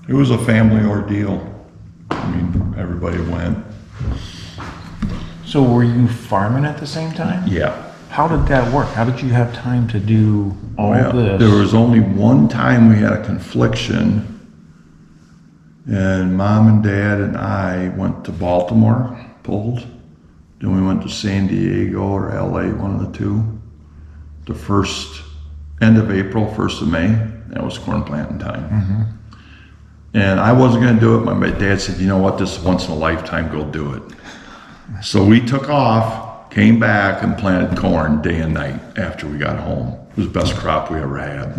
It was a family ordeal. I mean, everybody went. So were you farming at the same time? Yeah. How did that work? How did you have time to do all this? There was only one time we had a confliction, and Mom and Dad and I went to Baltimore, pulled. Then we went to San Diego or LA, one of the two. The end of April, 1st of May, that was corn planting time. Mm-hmm. And I wasn't gonna do it, but my dad said, you know what, this is once in a lifetime, go do it. So we took off, came back and planted corn day and night after we got home. It was the best crop we ever had.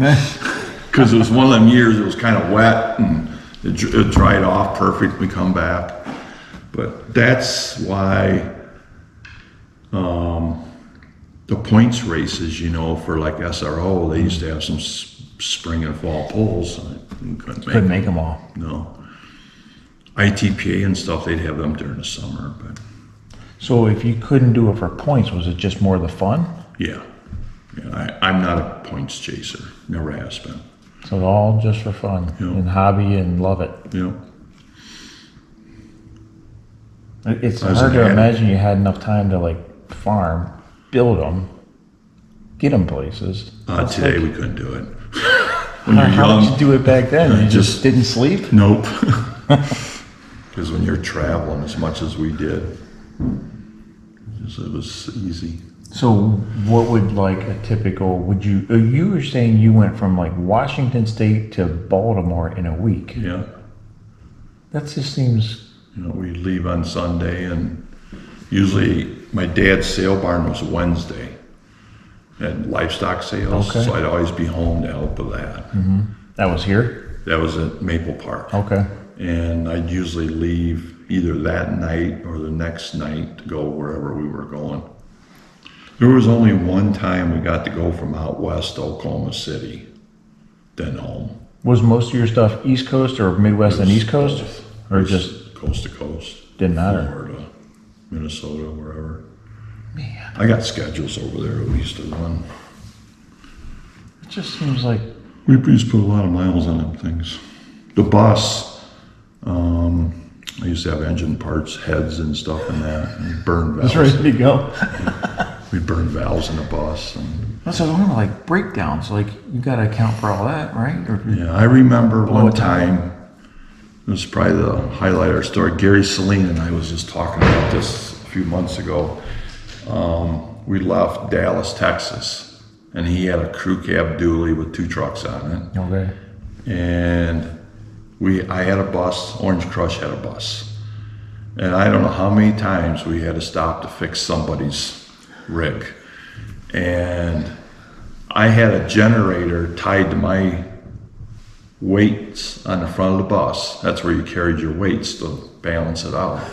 Because it was one of them years, it was kind of wet and it dried off perfect, we come back. But that's why the points races, you know, for like SRO, they used to have some spring and fall pulls. And couldn't make them all. No. ITPA and stuff, they'd have them during the summer, but. So if you couldn't do it for points, was it just more the fun? Yeah. I'm not a points chaser, never has been. So it's all just for fun and hobby and love it. Yeah. It's hard to imagine you had enough time to like farm, build them, get them places. Today we couldn't do it. How did you do it back then? You just didn't sleep? Nope. Because when you're traveling as much as we did, it was easy. So what would like a typical, you were saying you went from like Washington State to Baltimore in a week. Yeah. That just seems... You know, we'd leave on Sunday, and usually my dad's sale barn was Wednesday. Had livestock sales, so I'd always be home to help with that. Mm-hmm. That was here? That was at Maple Park. Okay. And I'd usually leave either that night or the next night to go wherever we were going. There was only one time we got to go from out west to Oklahoma City, then home. Was most of your stuff East Coast or Midwest and East Coast? Both. Or just coast to coast? Didn't matter. Florida, Minnesota, wherever. Man. I got schedules over there at least to run. It just seems like... We used to put a lot of miles on them things. The bus, I used to have engine parts, heads and stuff in that, and burn valves. It's ready to go. We burned valves in the bus. And that's what I'm like, breakdowns, like you got to account for all that, right? Yeah, I remember one time, it was probably the highlight of our story, Gary Saline and I was just talking about this a few months ago. We left Dallas, Texas, and he had a crew cab dually with 2 trucks on it. Okay. And I had a bus, Orange Crush had a bus. And I don't know how many times we had to stop to fix somebody's rig. And I had a generator tied to my weights on the front of the bus. That's where you carried your weights to balance it out.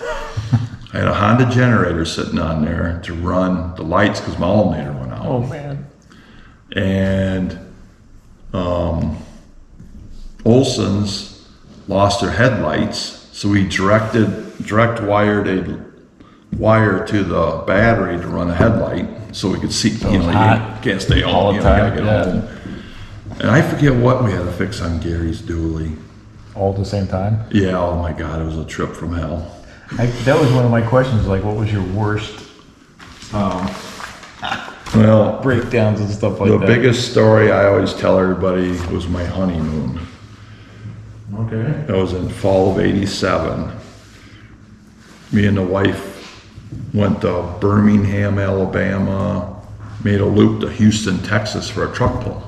I had a Honda generator sitting on there to run the lights because my alternator went out. Oh man. And Olson's lost their headlights, so we direct wired a wire to the battery to run a headlight so we could see, you can't stay all home, the gotta time. get home. And I forget what we had to fix on Gary's dually. All at the same time? Yeah, oh my God, it was a trip from hell. That was one of my questions, like what was your worst breakdowns and stuff like that? The biggest story I always tell everybody was my honeymoon. Okay. That was in fall of '87. Me and the wife went to Birmingham, Alabama, made a loop to Houston, Texas for a truck pull.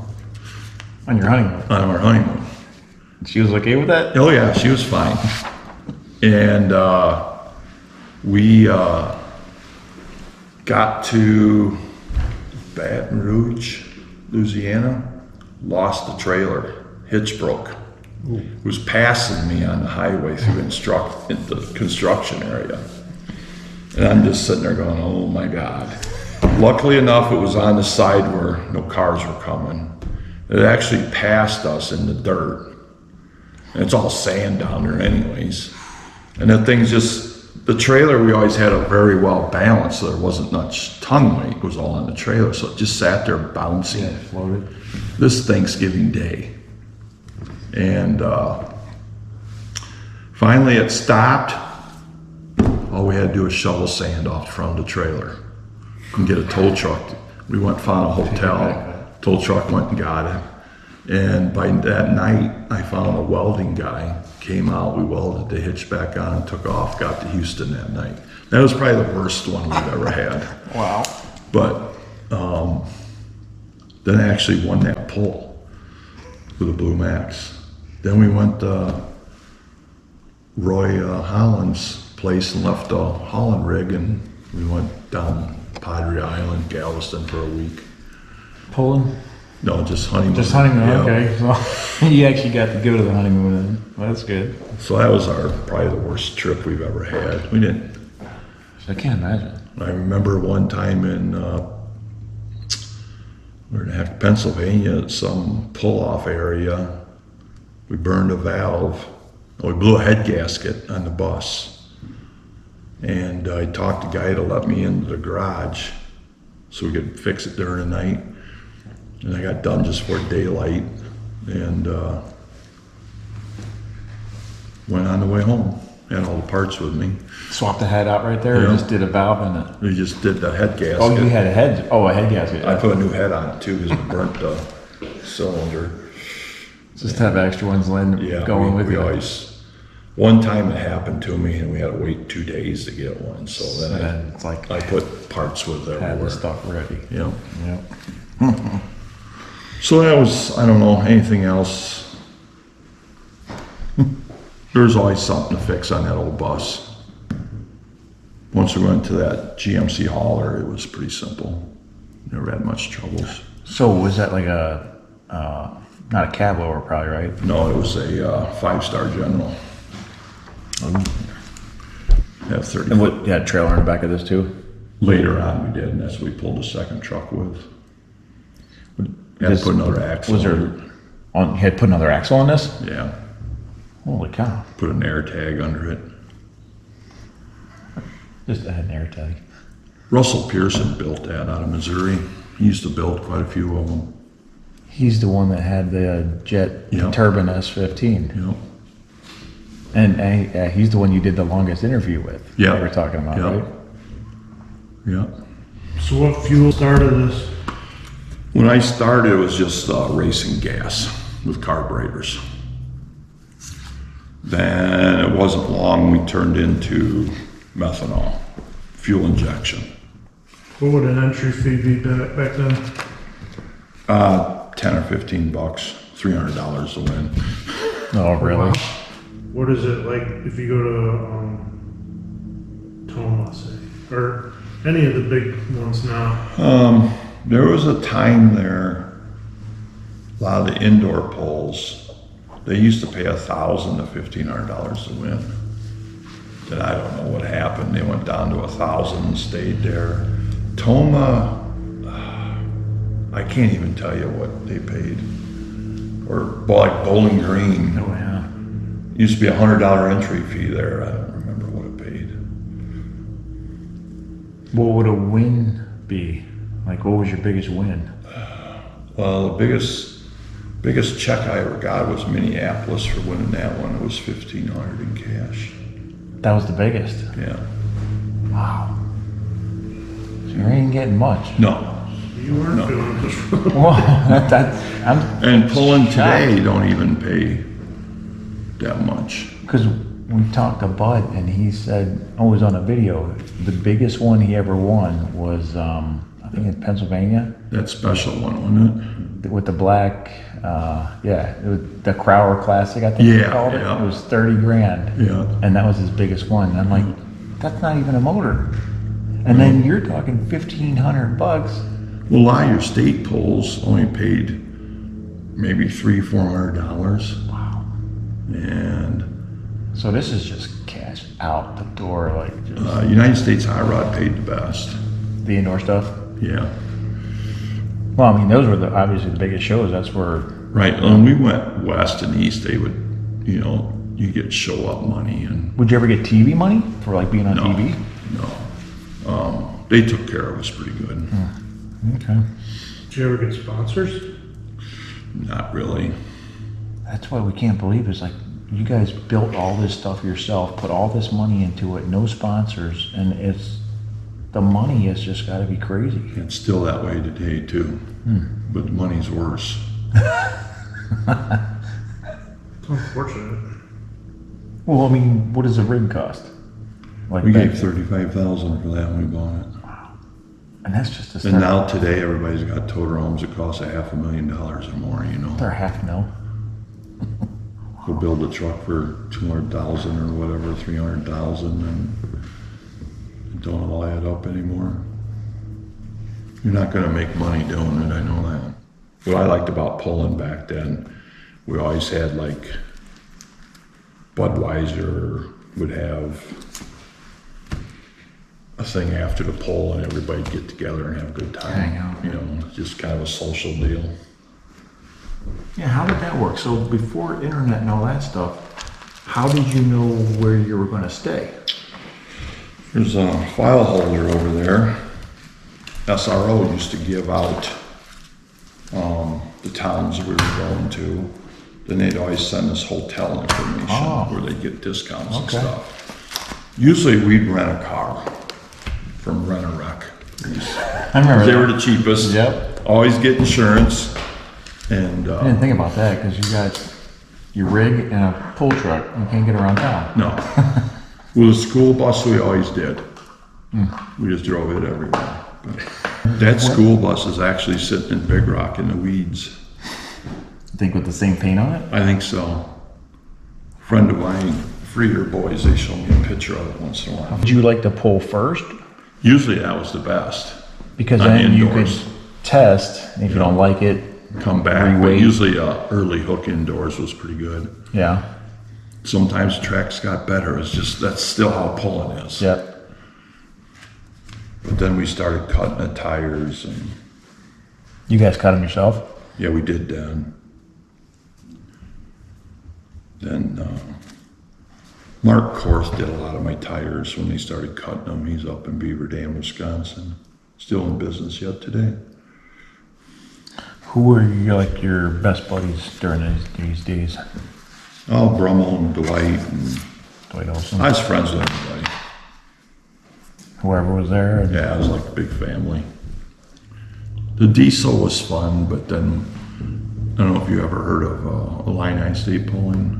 On your honeymoon? On our honeymoon. She was okay with that? Oh yeah, she was fine. And we got to Baton Rouge, Louisiana, lost the trailer, hitch broke. Ooh. It was passing me on the highway through the construction area. And I'm just sitting there going, oh my God. Luckily enough, it was on the side where no cars were coming. It actually passed us in the dirt. And it's all sand down there anyways. And that thing's the trailer we always had a very well balanced, so there wasn't much tongue weight. It was all on the trailer, so it just sat there bouncing. Yeah, it floated. This Thanksgiving Day. And Finally, it stopped. All we had to do was shovel sand off the front of the trailer and get a tow truck. We went, found a hotel. Tow truck went and got it. And by that night, I found a welding guy. Came out, we welded the hitch back on and took off. Got to Houston that night. That was probably the worst one we've ever had. Wow. But then I actually won that pull with a Blue Max. Then we went to Roy Holland's place and left the Holland rig, and we went down Padre Island, Galveston for a week. Pulling? No, just honeymoon. Just honeymoon, Yeah. okay. So you actually got to go to the honeymoon then. Well, that's good. So that was probably the worst trip we've ever had. We didn't. I can't imagine. I remember one time in where the heck, Pennsylvania, some pull-off area. We burned a valve. We blew a head gasket on the bus. And I talked the guy to let me into the garage so we could fix it during the night. And I got done just before daylight and went on the way home. Had all the parts with me. Swap the head out right there, or Yeah. just did a valve in it? We just did the head gasket. Oh, you had a head. Oh, a head gasket. I put a new head on it too because it burnt the cylinder. Just have extra ones Yeah, going with we you. always. One time it happened to me and we had to wait 2 days to get one. So then Then it's like I put parts with had the everywhere. stuff ready. Yeah. Yep. So that was, I don't know, anything else. There's always something to fix on that old bus. Once we went to that GMC hauler, it was pretty simple. Never had much troubles. So was that like a not a cab lower, probably, right? No, it was a 5-star General. Had 30. And what? You had a trailer in the back of this too. Later on we did, and that's what we pulled the second truck with. Had This- to put another axle. Was there on? You had to put another axle on this? Yeah, Holy cow! put an air tag under it. Just had an air tag. Russell Pearson built that out of Missouri. He used to build quite a few of them. He's the one that had the jet Yeah. turbine S15, You know? and he's the one you did the longest interview with. Yeah. we were talking about, Yeah. right? Yeah. So what fuel started this? When I started, it was just racing gas with carburetors. Then it wasn't long, we turned into methanol, fuel injection. What would an entry fee be back then? 10 or 15 bucks, $300 to win. Oh, really? What is it like if you go to Toma, say, or any of the big ones now? There was a time there, a lot of the indoor polls, they used to pay $1,000 to $1,500 to win. Then I don't know what happened. They went down to 1,000 and stayed there. Toma, I can't even tell you what they paid. Or like Bowling Green, Oh yeah. used to be $100 entry fee there. I don't remember what it paid. What would a win be? Like, what was your biggest win? Well, the biggest check I ever got was Minneapolis for winning that one. It was $1,500 in cash. That was the biggest. Yeah. Wow. So you ain't getting much. No. You weren't No. doing this. Well, I'm And pulling today don't even pay that much. because we talked to Bud and he said, oh, it was on a video. The biggest one he ever won was I think in Pennsylvania That special one, wasn't it? with the black. It was the Crower Classic. I think they Yeah, called it. yeah. It was 30 grand. Yeah. And that was his biggest one. And I'm like, that's not even a motor. And then you're talking $1,500. Well, a lot of your state pulls only paid maybe $300-400. Wow. And So this is just cash out the door, like just United States High Rod paid the best. the indoor stuff. Yeah. Well, I mean, those were obviously the biggest shows. That's where. Right. When we went west and east, they would, you get show up money and Would you ever get TV money for like being on no, TV? no. They took care of us pretty good. Okay. Did you ever get sponsors? Not really. That's what we can't believe is like you guys built all this stuff yourself, put all this money into it, no sponsors, and the money has just gotta be crazy. It's still that way today too, but the money's worse. It's unfortunate. Well, I mean, what does a rig cost? Like We back- gave $35,000 for that when we bought it. And that's just a And start. now today, everybody's got toter homes that cost $500,000 or more, you know. They're $500,000. Go build a truck for 200,000 or whatever, 300,000, and it don't all add up anymore. You're not gonna make money doing it, I know that. What I liked about pulling back then, we always had like Budweiser would have a thing after the pull and everybody'd get together and have a good time. Hang out. You know, just kind of a social deal. Yeah, how did that work? So before internet and all that stuff, how did you know where you were gonna stay? There's a file holder over there. SRO used to give out the towns we were going to. Then they'd always send us hotel information where they'd get discounts and Okay. stuff. Usually we'd rent a car from Rent-A-Wreck. I remember They that. were the cheapest. Yep. Always get insurance. And I didn't think about that because you got your rig and a pull truck. You can't get around town. no. With a school bus, we always did. We just drove it everywhere. But that school bus is actually sitting in Big Rock in the weeds. Think with the same paint on it? I think so. Friend of mine, Freer boys, they show me a picture of it once in a while. Would you like to pull first? Usually that was the best. Because On then you could indoors. test. And if you don't like it, Come back, but Reweight. usually early hook indoors was pretty good. yeah. Sometimes tracks got better. It's just, that's still how pulling is. Yep. But then we started cutting the tires and, You guys cut them yourself? yeah, we did then. Then, Mark Korth did a lot of my tires when they started cutting them. He's up in Beaver Dam, Wisconsin. Still in business yet today. Who were like your best buddies during these days? Oh, Brummel and Dwight, and Dwight Olson? I was friends with everybody. Whoever was there? And Yeah, it was like a big family. The diesel was fun, but then, I don't know if you ever heard of Illini State Pulling.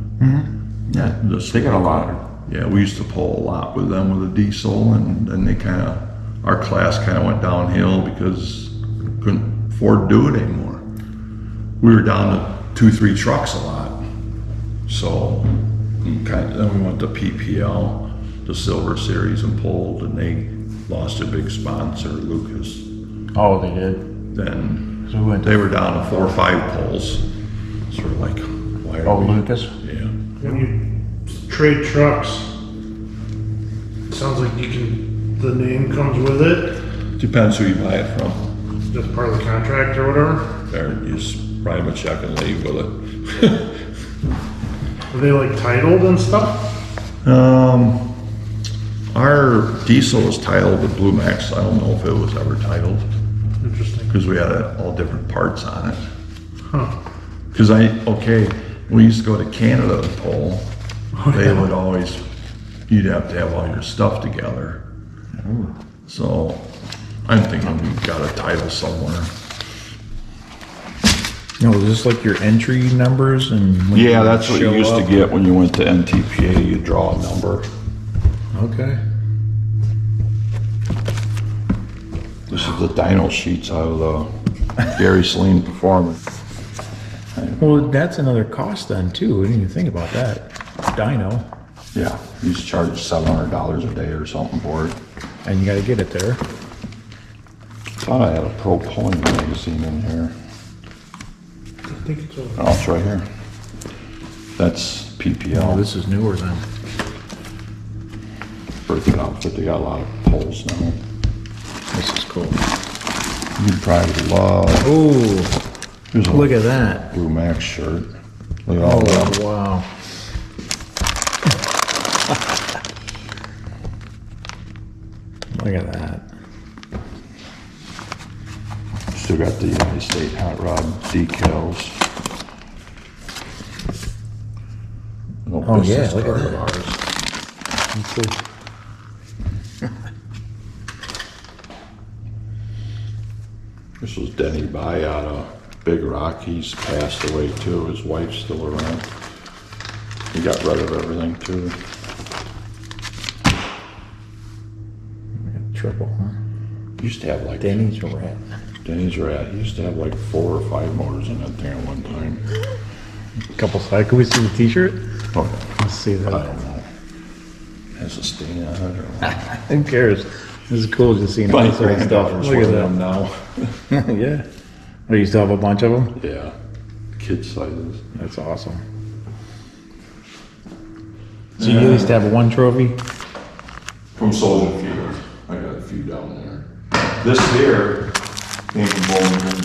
yeah, they got a lot. Yeah, we used to pull a lot with them with a diesel, and then they kind of, our class kind of went downhill because couldn't afford to do it anymore. We were down to 2-3 trucks a lot. So then we went to PPL, the Silver Series, and pulled, and they lost their big sponsor, Lucas. Oh, they did? Then So we went they were down to 4 or 5 pulls. Sort of like, why are Oh, we? Lucas? Yeah. When you trade trucks, it sounds like the name comes with it, Depends who you buy it from. just part of the contract or whatever. Or you just write them a check and leave with it. Are they like titled and stuff? Our diesel was titled with Blue Max. I don't know if it was ever titled Interesting. because we had all different parts on it. Huh. Because we used to go to Canada to pull. They would always, you'd have to have all your stuff together. So I'm thinking we got a title somewhere. No, is this like your entry numbers and? when Yeah, that's what you show used to up? get when you went to NTPA. You draw a number. Okay. This is the dyno sheets out of the Gary Saline Performance. Well, that's another cost then too. I didn't even think about that. Dyno, Yeah, he's charged $700 a day or something for it. and you gotta get it there. Thought I had a Pro Pulling magazine in here. I think it's over. Oh, it's right here. That's Oh, PPL. this is newer then. Birthday outfit. They got a lot of pulls now. This is cool. You'd probably love. Oh, Here's a look at that. Blue Max shirt. Look at all that. Oh, wow. Look at that. Still got the United States Hot Rod decals. No Oh, yeah, business look at card of that. ours. Let's see. This was Denny By out of Big Rock. He's passed away too. His wife's still around. He got rid of everything too. Triple, huh? He used to have like Danny's a rat. Denny's Rat. He used to have like 4 or 5 motors in that thing at one time. Couple side. Can we see the T-shirt? Oh, Let's see I that. don't know. Has a stain on it or what? Who cares? This is cool just seeing My all this old stuff. granddaughter's Look wearing at them that. now. Yeah. Oh, you still have a bunch of them? Yeah, kid sizes. That's awesome. So you used to have one trophy? From Soldier Field. I got a few down there. This here came from Bowling Green.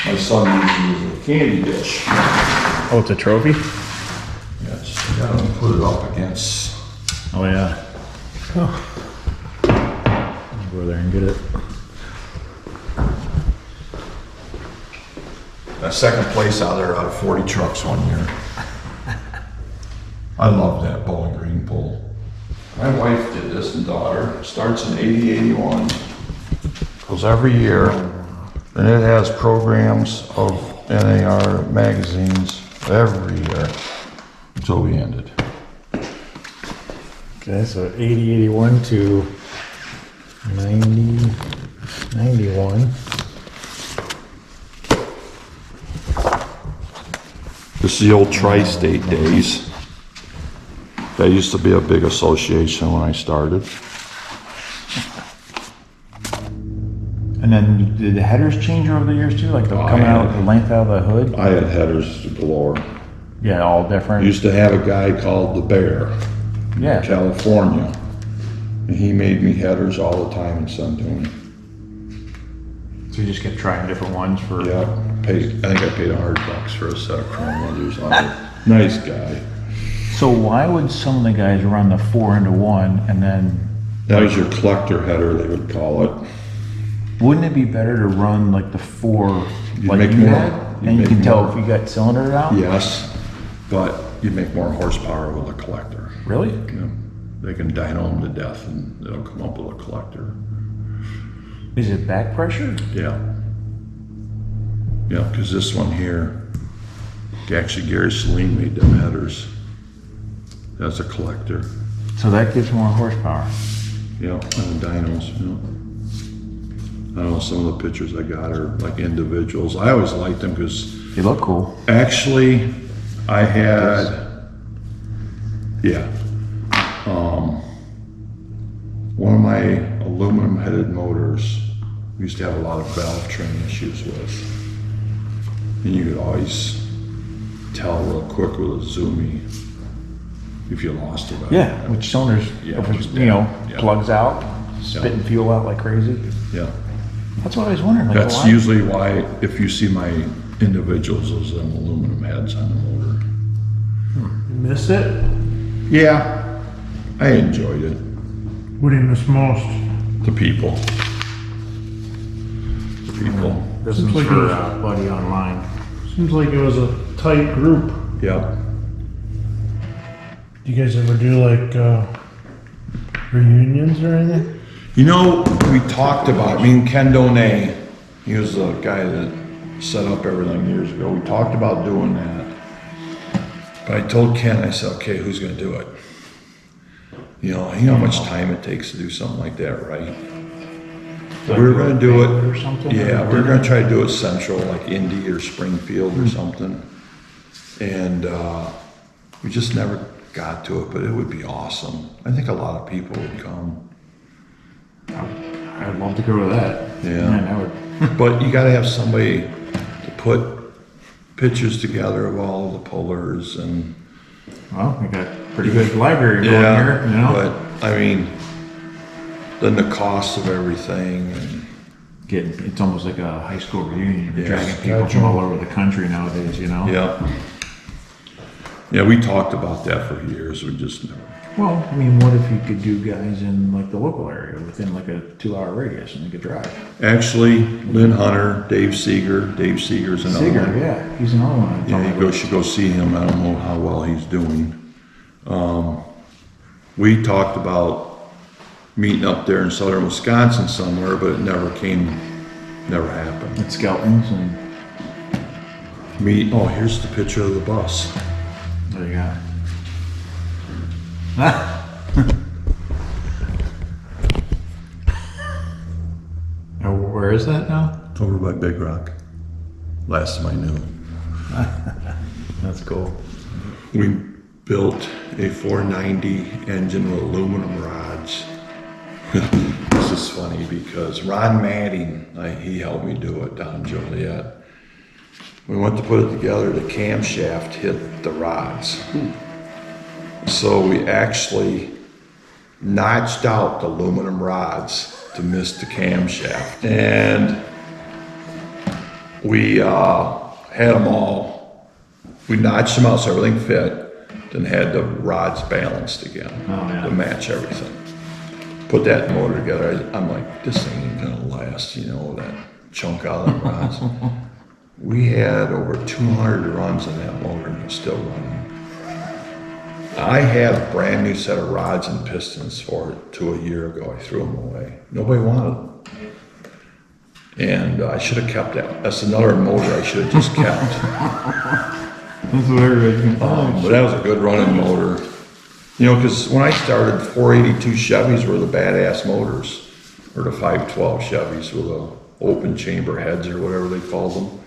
My son uses a candy dish. Oh, it's a trophy? Yes, gotta put it up against. Oh, yeah. Go there and get it. Second place out there out of 40 trucks one year. I love that Bowling Green pole. My wife did this and daughter. Starts in 80, 81. Goes every year. And it has programs of NAR magazines every year until we ended. Okay, so 80, 81 to 90, 91. This is the old tri-state days. That used to be a big association when I started. And then did the headers change over the years too? Like the coming out, the length out of the hood? I had headers galore. Yeah, all different. Used to have a guy called the Bear. Yeah. California. And he made me headers all the time and sent to me. So you just kept trying different ones for. Yeah, I think I paid $100 for a set of chrome leathers on it. Nice guy. So why would some of the guys run the 4 into 1 and then That was your collector header, they would call it. wouldn't it be better to run like the 4 like make you more- had? you'd And you make can tell more. if you got cylinder out? Yes, but you make more horsepower with a collector. Really? You know, they can dyno them to death and it'll come up with a collector. Is it back pressure? Yeah. Yeah, because this one here, actually Gary Saline made them headers. That's a collector. So that gives more horsepower. Yeah, and the dynos, yeah. I don't know, some of the pictures I got are like individuals. I always liked them because They look cool. actually I had, yeah, one of my aluminum headed motors we used to have a lot of valve train issues with. And you could always tell real quick with a Zoomy if you lost a valve. Yeah, which cylinders, Yeah, if it it's, was you know, dead. Yeah. plugs out, spitting fuel out like crazy. Yeah. That's what I was wondering. Like, That's why? usually why, if you see my individuals, those them aluminum heads on the motor. You miss it? Yeah, I enjoyed it. What do you miss most? The people. The people. This Seems was like for it was- Buddy online. Seems like it was a tight group. Yeah. Do you guys ever do like reunions or anything? You know, we talked about, me and Ken Donay, he was the guy that set up everything years ago. We talked about doing that. But I told Ken, I said, okay, who's gonna do it? You know how much time it takes to do something like that, right? We're gonna do it. Or something? Yeah, we're gonna try to do it central, like Indy or Springfield or something. And we just never got to it, but it would be awesome. I think a lot of people would come. I'd love to go to that. Yeah. Man, that would. But you gotta have somebody to put pictures together of all the pullers and. Well, we got pretty good library going here, you know? But, I mean, then the cost of everything and, It's almost like a high school reunion. You're Yeah. dragging people from all over the country nowadays, you know? yeah. Yeah, we talked about that for years, we just never Well, I mean, what if you could do guys in like the local area within like a 2-hour radius and they could drive? Actually, Lynn Hunter, Dave Seeger. Dave Seeger's another Seeger, one. yeah, he's another one. Yeah, you should go see him. I don't know how well he's doing. We talked about meeting up there in southern Wisconsin somewhere, but it never happened. At Skelton's and Oh, here's the picture of the bus. there you go. Oh, where is that now? Over by Big Rock. Last time I knew. That's cool. We built a 490 engine with aluminum rods. This is funny because Ron Manning, he helped me do it down in Joliet. We went to put it together, the camshaft hit the rods. So we actually notched out the aluminum rods to miss the camshaft. And we had them all, we notched them out so everything fit, then had the rods balanced again to match everything. Put that motor together, I'm like, this thing ain't gonna last, that chunk out of the rods. We had over 200 runs on that motor and it's still running. I had a brand new set of rods and pistons for it a year ago. I threw them away. Nobody wanted them. And I should have kept that. That's another motor I should have just kept. That's what everybody But that was a good running motor. Because when I started, 482 Chevys were the badass motors, or the 512 Chevys with the open chamber heads or whatever they called them.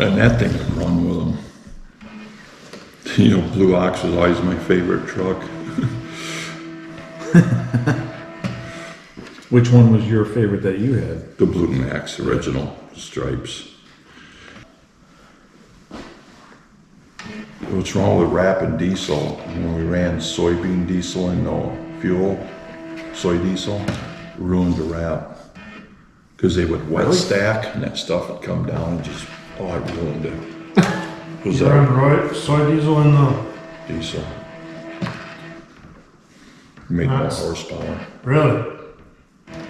And that thing would run with them. Blue Ox was always my favorite truck. Which one was your favorite that you had? The Blue Max original stripes. What's wrong with rapid diesel? We ran soybean diesel and no fuel, soy diesel, ruined the wrap. Because they would wet stack and that stuff would come down and just, I ruined it. Was You run soy diesel in the... Diesel. Made more Nice. horsepower. Really?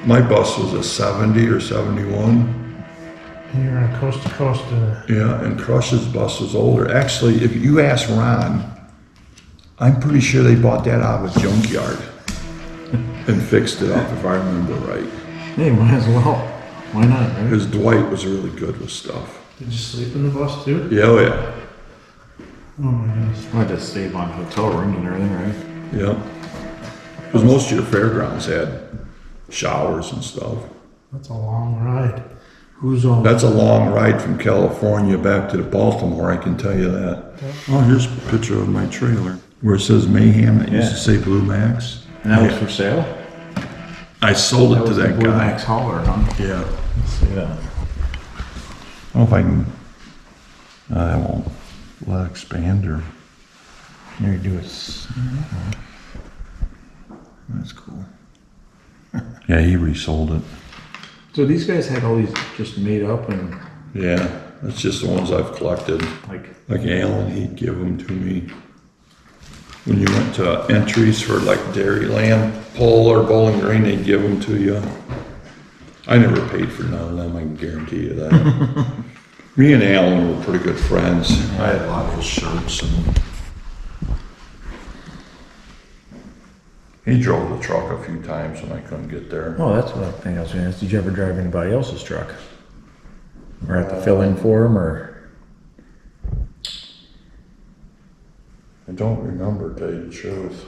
My bus was a 70 or 71. And you ran coast to coast in it. Yeah, and Crush's bus was older. Actually, if you ask Ron, I'm pretty sure they bought that out of a junkyard and fixed it up, if I remember right. Hey, might as well. Why not, right? Because Dwight was really good with stuff. Did you sleep in the bus too? Yeah, oh yeah. Oh my goodness. I had to save on hotel rooms and everything, right? Yeah. Because most of your fairgrounds had showers and stuff. That's a long ride. Who's on? That's a long ride from California back to Baltimore, I can tell you that. Oh, here's a picture of my trailer where it says Mayhem. It used to say Blue Max. And that was for sale? I sold it to was the that Blue guy. Max hauler, huh? Yeah. Let's see that. I don't know if I can. That won't let expand or. Here you do it. That's cool. Yeah, he resold it. So these guys had all these just made up and Yeah, that's just the ones I've collected. like, Like Alan, he'd give them to me. When you went to entries for like Dairyland, Pole or Bowling Green, they'd give them to you. I never paid for none of them, I can guarantee you that. Me and Alan were pretty good friends. I had a lot of his shirts and he drove the truck a few times when I couldn't get there. oh, that's what I think I was gonna ask. Did you ever drive anybody else's truck? Or have to fill in for them, or? I don't remember, to tell you the truth.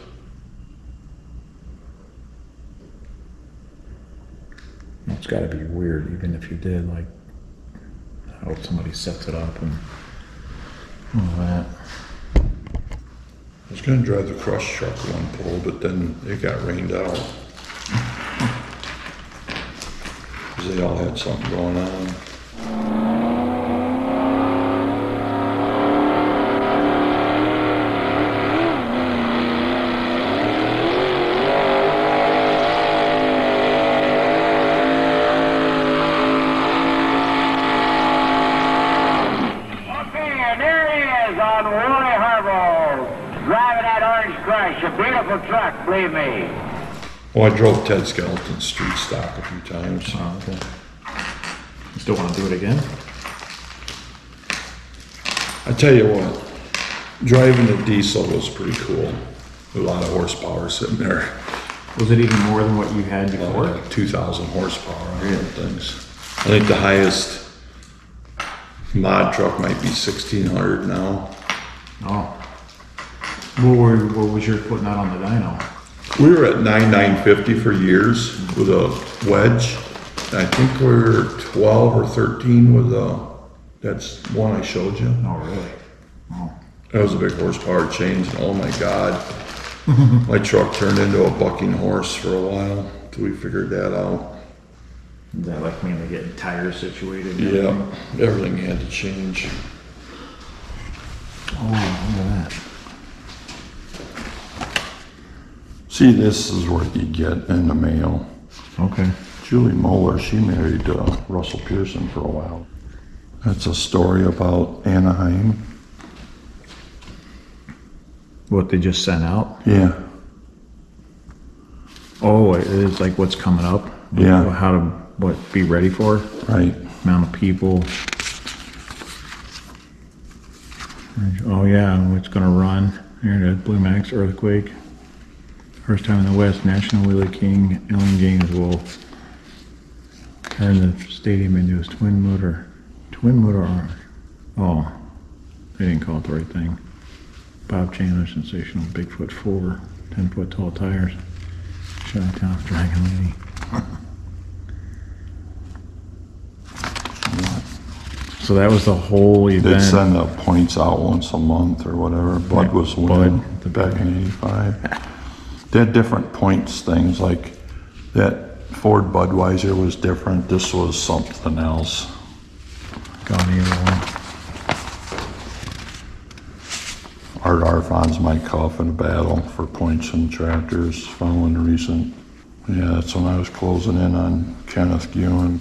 It's gotta be weird, even if you did, like, I hope somebody sets it up and all that. I was gonna drive the crush truck one pull, but then it got rained out. Cause they all had something going on. Okay, and there he is on Wally Harvell, driving that orange Crush. It's a beautiful truck, believe me. Well, I drove Ted Skeleton's street stock a few times. Oh, okay. You still want to do it again? I tell you what, driving the diesel was pretty cool. A lot of horsepower sitting there. Was it even more than what you had before? 2,000 horsepower on them things. I think the highest mod truck might be 1,600 now. Oh. What was your putting out on the dyno? We were at 9,950 for years with a wedge. I think we're 12 or 13 with that's one I showed you. Oh, really? Oh. That was a big horsepower change. Oh my God. My truck turned into a bucking horse for a while till we figured that out. Is that like mainly getting tires situated? and Yeah, everything? everything had to change. Oh, look at that. See, this is what you get in the mail. Okay. Julie Moeller, she married Russell Pearson for a while. That's a story about Anaheim. What they just sent out? Yeah, Oh, it is like what's coming up? Yeah. How to, be ready for? right. Amount of people. Oh yeah, it's gonna run. Here it is, Blue Max earthquake. First time in the West, National Wheelie King, Ellen James will turn the stadium into his twin motor arm. Oh, they didn't call it the right thing. Bob Chandler, sensational Bigfoot 4, 10-foot tall tires. Shot off Dragon Lady. So that was the whole They'd event. send the points out once a month or whatever. Bud was winning Bud. back in '85. They had different points things, like that Ford Budweiser was different. This was something else. Gone either one. Art Arfon's Mike Cuff in a battle for points and tractors following the recent. Yeah, that's when I was closing in on Kenneth Ewan.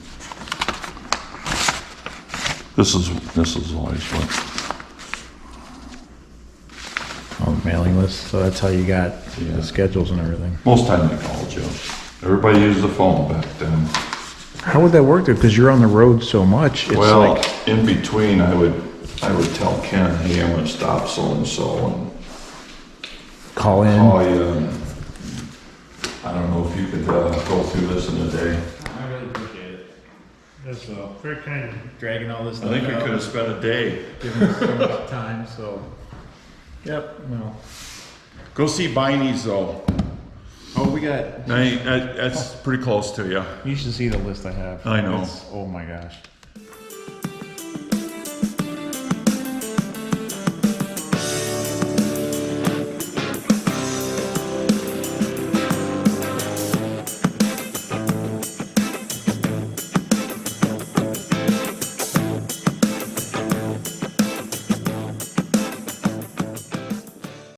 This is always what. Oh, mailing list. So that's how you got Yeah. the schedules and everything. Most time they called you. Everybody used the phone back then. How would that work though? Because you're on the road so much. It's Well, like, in between, I would tell Ken, hey, I'm gonna stop so and so and call in. call you. And I don't know if you could go through this in a day. I really appreciate it. That's very kind of you. Dragging all this I stuff think we out, could have spent a day. giving us so much time, so. Yep, well. Go see Biney's though. Oh, we got, That's pretty close to you. you should see the list I have. I know. Oh my gosh.